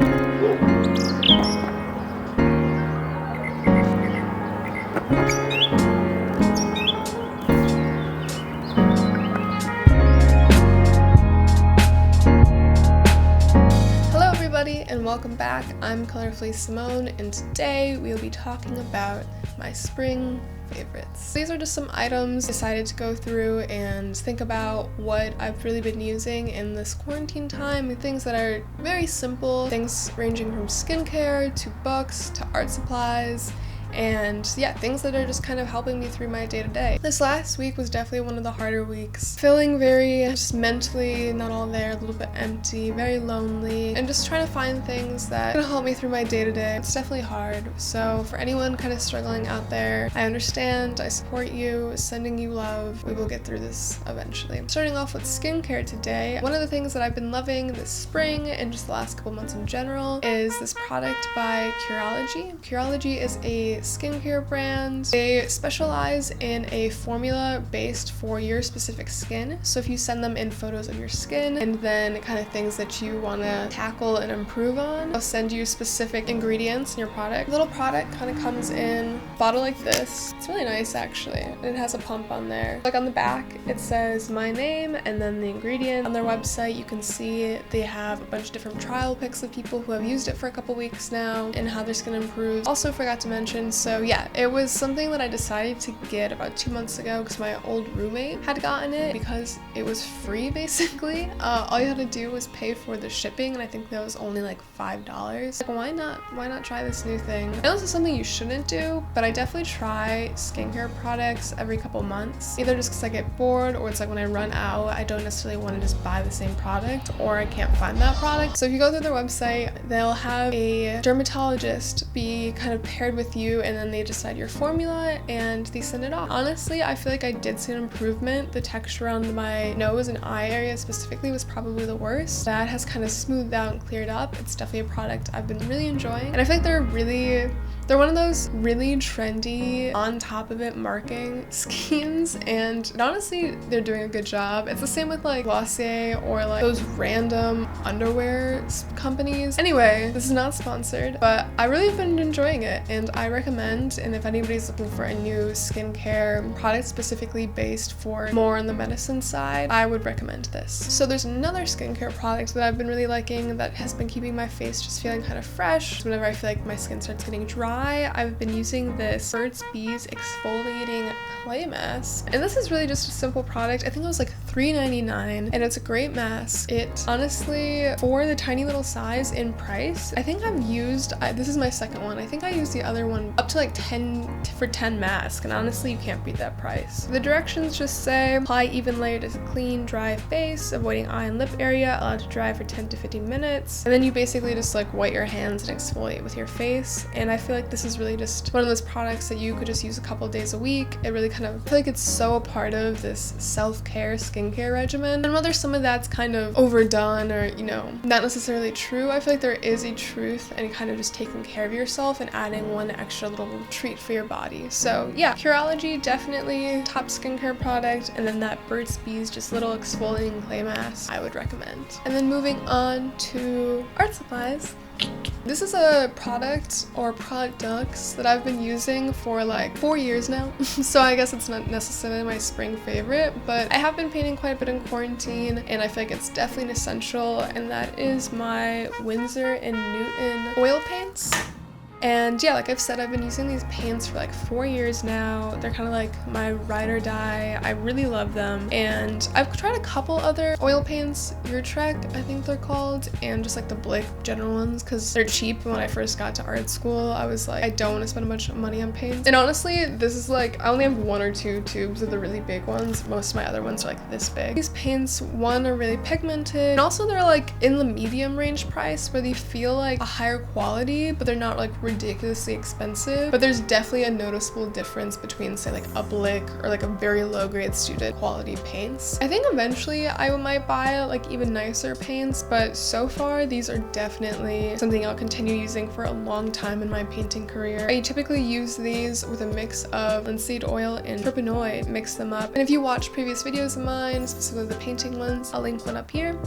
And welcome back. I'm Colorfully Simone, and today we'll be talking about my spring favorites. These are just some items I decided to go through and think about what I've really been using in this quarantine time, things that are very simple, things ranging from skincare to books to art supplies, and yeah, things that are just kind of helping me through my day-to-day. This last week was definitely one of the harder weeks. Feeling very just mentally not all there, a little bit empty, very lonely, and just trying to find things that can help me through my day-to-day. It's definitely hard. So for anyone kind of struggling out there, I understand, I support you, sending you love. We will get through this eventually. Starting off with skincare today, one of the things that I've been loving this spring and just the last couple months in general is this product by Curology. Curology is a skincare brand. They specialize in a formula based for your specific skin. So if you send them in photos of your skin and then kind of things that you want to tackle and improve on, they'll send you specific ingredients in your product. The little product kind of comes in a bottle like this. It's really nice actually. It has a pump on there. Like on the back it says my name and then the ingredient. On their website you can see they have a bunch of different trial pics of people who have used it for a couple weeks now and how their skin improves. Also forgot to mention, so yeah, it was something that I decided to get about 2 months ago because my old roommate had gotten it because it was free basically. All you had to do was pay for the shipping, and I think that was only like $5. Like, why not try this new thing? I know this is something you shouldn't do, but I definitely try skincare products every couple months, either just because I get bored or it's like when I run out, I don't necessarily want to just buy the same product or I can't find that product. So if you go through their website, they'll have a dermatologist be kind of paired with you, and then they decide your formula and they send it off. Honestly, I feel like I did see an improvement. The texture around my nose and eye area specifically was probably the worst. That has kind of smoothed out and cleared up. It's definitely a product I've been really enjoying, and I feel like they're one of those really trendy, on top of it marketing schemes, and honestly, they're doing a good job. It's the same with like Glossier or like those random underwear companies. Anyway, this is not sponsored, but I really have been enjoying it, and I recommend, and if anybody's looking for a new skincare product specifically based for more on the medicine side, I would recommend this. So there's another skincare product that I've been really liking that has been keeping my face just feeling kind of fresh. Whenever I feel like my skin starts getting dry, I've been using this Burt's Bees exfoliating clay mask, and this is really just a simple product. I think it was like $3.99, and it's a great mask. It honestly, for the tiny little size in price, I think I've used, this is my second one, I think I used the other one up to like 10 masks, and honestly you can't beat that price. The directions just say apply even layered as a clean dry base, avoiding eye and lip area, allowed to dry for 10 to 15 minutes, and then you basically just like wipe your hands and exfoliate with your face. And I feel like this is really just one of those products that you could just use a couple days a week. It really kind of, I feel like it's so a part of this self-care skincare regimen, and whether some of that's kind of overdone or, you know, not necessarily true, I feel like there is a truth in kind of just taking care of yourself and adding one extra little treat for your body. So yeah, Curology, definitely top skincare product, and then that Burt's Bees just little exfoliating clay mask I would recommend. And then moving on to art supplies. This is a product or products that I've been using for like 4 years now, so I guess it's not necessarily my spring favorite, but I have been painting quite a bit in quarantine, and I feel like it's definitely an essential, and that is my Winsor&Newton oil paints. And yeah, like I've said, I've been using these paints for like 4 years now. They're kind of like my ride or die. I really love them. And I've tried a couple other oil paints, Your Trek, I think they're called, and just like the Blick general ones because they're cheap. When I first got to art school, I was like, I don't want to spend a bunch of money on paints. And honestly, this is like, I only have 1 or 2 tubes of the really big ones. Most of my other ones are like this big. These paints, one, are really pigmented, and also they're like in the medium range price where they feel like a higher quality, but they're not like really ridiculously expensive, but there's definitely a noticeable difference between, say, like a Blick or like a very low grade student quality paints. I think eventually I might buy like even nicer paints, but so far these are definitely something I'll continue using for a long time in my painting career. I typically use these with a mix of linseed oil and terpenoid, mix them up. And if you watch previous videos of mine, specifically the painting ones, I'll link one up here.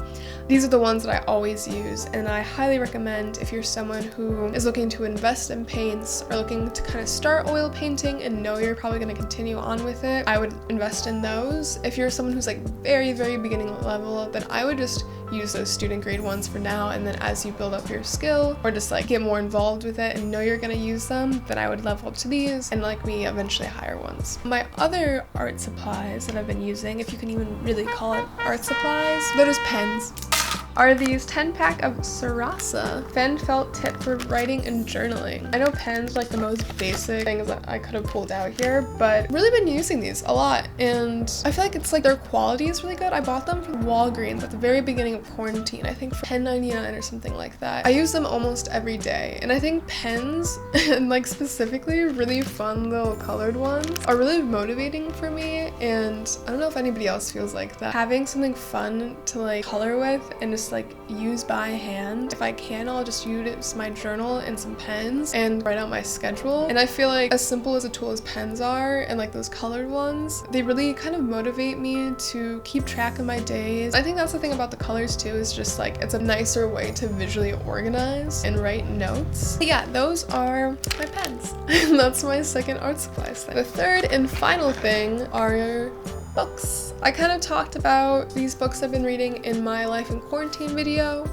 These are the ones that I always use, and I highly recommend if you're someone who is looking to invest in paints or looking to kind of start oil painting and know you're probably going to continue on with it, I would invest in those. If you're someone who's like very beginning level, then I would just use those student grade ones for now, and then as you build up your skill or just like get more involved with it and know you're gonna use them, then I would level up to these and like me eventually higher ones. My other art supplies that I've been using, if you can even really call it art supplies, they're just pens, are these 10-pack of Sarasa pen felt tip for writing and journaling. I know pens are like the most basic things that I could have pulled out here, but really been using these a lot, and I feel like it's like their quality is really good. I bought them from Walgreens at the very beginning of quarantine, I think for $10.99 or something like that. I use them almost every day, and I think pens, and like specifically really fun little colored ones, are really motivating for me, and I don't know if anybody else feels like that. Having something fun to like color with and just like use by hand. If I can, I'll just use my journal and some pens and write out my schedule. And I feel like as simple as a tool as pens are, and like those colored ones, they really kind of motivate me to keep track of my days. I think that's the thing about the colors too, is just like it's a nicer way to visually organize and write notes. But yeah, those are my pens. That's my second art supplies thing. The third and final thing are books. I kind of talked about these books I've been reading in my life in quarantine video.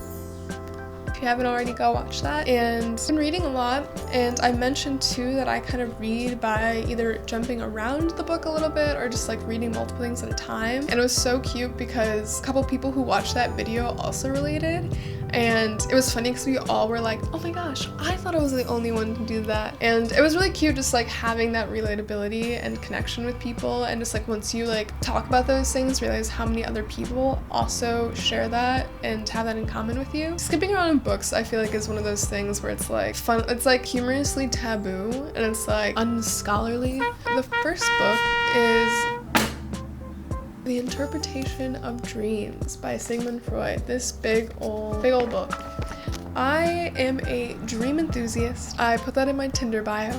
If you haven't already, go watch that. And I've been reading a lot, and I mentioned too that I kind of read by either jumping around the book a little bit or just like reading multiple things at a time. And it was so cute because a couple people who watched that video also related. And it was funny because we all were like, oh my gosh, I thought I was the only one to do that. And it was really cute just like having that relatability and connection with people, and just like once you like talk about those things, realize how many other people also share that and have that in common with you. Skipping around in books, I feel like, is one of those things where it's like fun, it's like humorously taboo, and it's like unscholarly. The first book is The Interpretation of Dreams by Sigmund Freud, this big old book. I am a dream enthusiast. I put that in my Tinder bio.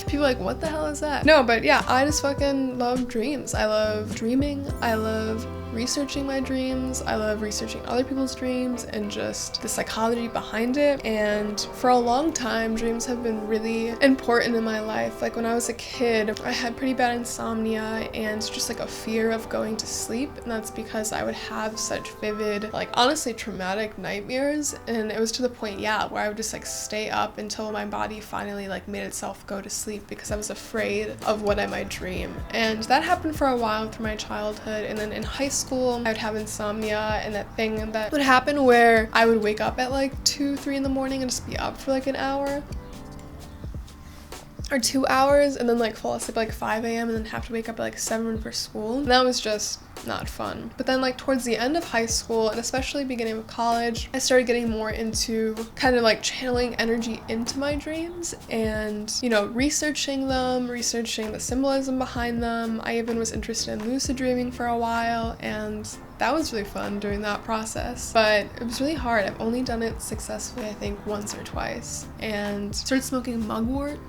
People are like, what the hell is that? No, but yeah, I just fucking love dreams. I love dreaming. I love researching my dreams. I love researching other people's dreams and just the psychology behind it. And for a long time, dreams have been really important in my life. Like when I was a kid, I had pretty bad insomnia and just like a fear of going to sleep. And that's because I would have such vivid, like honestly traumatic nightmares. And it was to the point, yeah, where I would just like stay up until my body finally like made itself go to sleep because I was afraid of what I might dream. And that happened for a while through my childhood. And then in high school, I would have insomnia, and that thing that would happen where I would wake up at like 2-3 in the morning and just be up for like an hour or 2 hours, and then like fall asleep at like 5 a.m. and then have to wake up at like 7 for school. And that was just not fun. But then like towards the end of high school, and especially beginning of college, I started getting more into kind of like channeling energy into my dreams and, you know, researching them, researching the symbolism behind them. I even was interested in lucid dreaming for a while, and that was really fun during that process, but it was really hard. I've only done it successfully, I think, once or twice, and started smoking mugwort.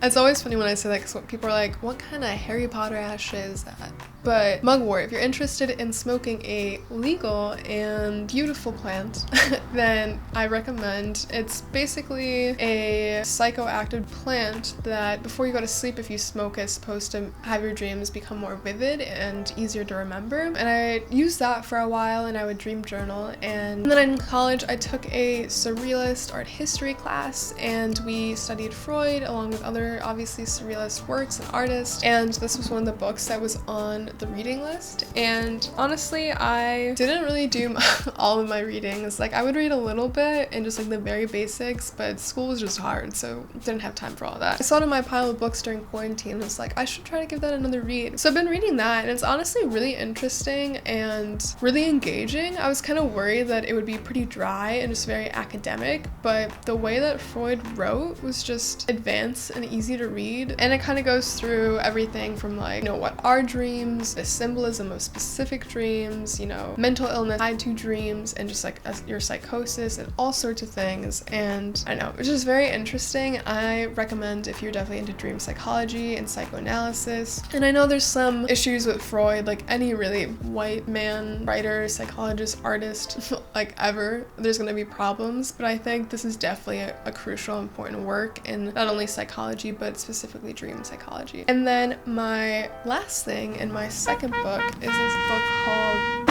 It's always funny when I say that because people are like, what kind of Harry Potter ass shit is that? But mugwort, if you're interested in smoking a legal and beautiful plant, then I recommend. It's basically a psychoactive plant that before you go to sleep, if you smoke, is supposed to have your dreams become more vivid and easier to remember. And I used that for a while, and I would dream journal. And then in college, I took a surrealist art history class, and we studied Freud along with other obviously surrealist works and artists. And this was one of the books that was on the reading list. And honestly, I didn't really do all of my readings. Like I would read a little bit and just like the very basics, but school was just hard, so didn't have time for all that. I saw it in my pile of books during quarantine and was like, I should try to give that another read. So I've been reading that, and it's honestly really interesting and really engaging. I was kind of worried that it would be pretty dry and just very academic, but the way that Freud wrote was just advanced and easy to read. And it kind of goes through everything from like, you know, what are dreams, the symbolism of specific dreams, you know, mental illness tied to dreams, and just like your psychosis and all sorts of things. And I know, it's just very interesting. I recommend if you're definitely into dream psychology and psychoanalysis. And I know there's some issues with Freud, like any really white man, writer, psychologist, artist, like ever, there's gonna be problems, but I think this is definitely a crucial, important work in not only psychology, but specifically dream psychology. And then my last thing in my second book is this book called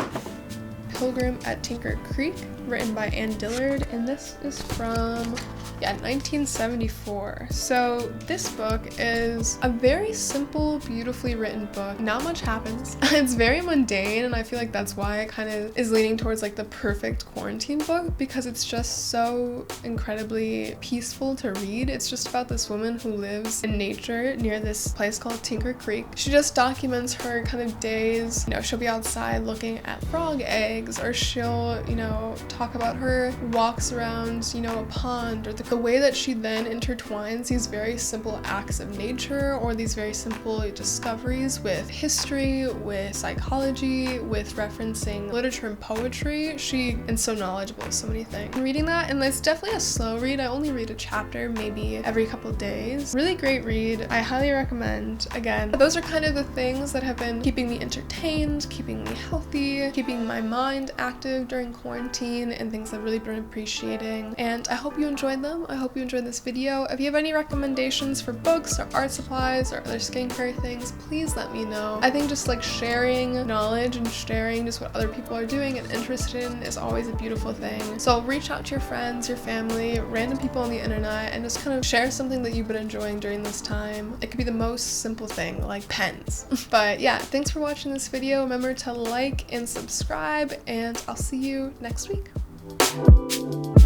Pilgrim at Tinker Creek, written by Anne Dillard, and this is from 1974. So this book is a very simple, beautifully written book. Not much happens. It's very mundane, and I feel like that's why it kind of is leaning towards like the perfect quarantine book, because it's just so incredibly peaceful to read. It's just about this woman who lives in nature near this place called Tinker Creek. She just documents her kind of days. You know, she'll be outside looking at frog eggs, or she'll, you know, talk about her walks around, you know, a pond, or the way that she then intertwines these very simple acts of nature, or these very simple discoveries, with history, with psychology, with referencing literature and poetry. She is so knowledgeable of so many things. I'm reading that, and it's definitely a slow read. I only read a chapter maybe every couple of days. Really great read. I highly recommend. Again, those are kind of the things that have been keeping me entertained, keeping me healthy, keeping my mind active during quarantine, and things I've really been appreciating. And I hope you enjoyed them. I hope you enjoyed this video. If you have any recommendations for books or art supplies or other skincare things, please let me know. I think just like sharing knowledge and sharing just what other people are doing and interested in is always a beautiful thing. So reach out to your friends, your family, random people on the internet, and just kind of share something that you've been enjoying during this time. It could be the most simple thing, like pens. But yeah, thanks for watching this video. Remember to like and subscribe, and I'll see you next week.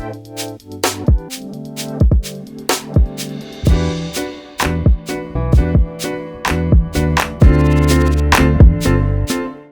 Thank you.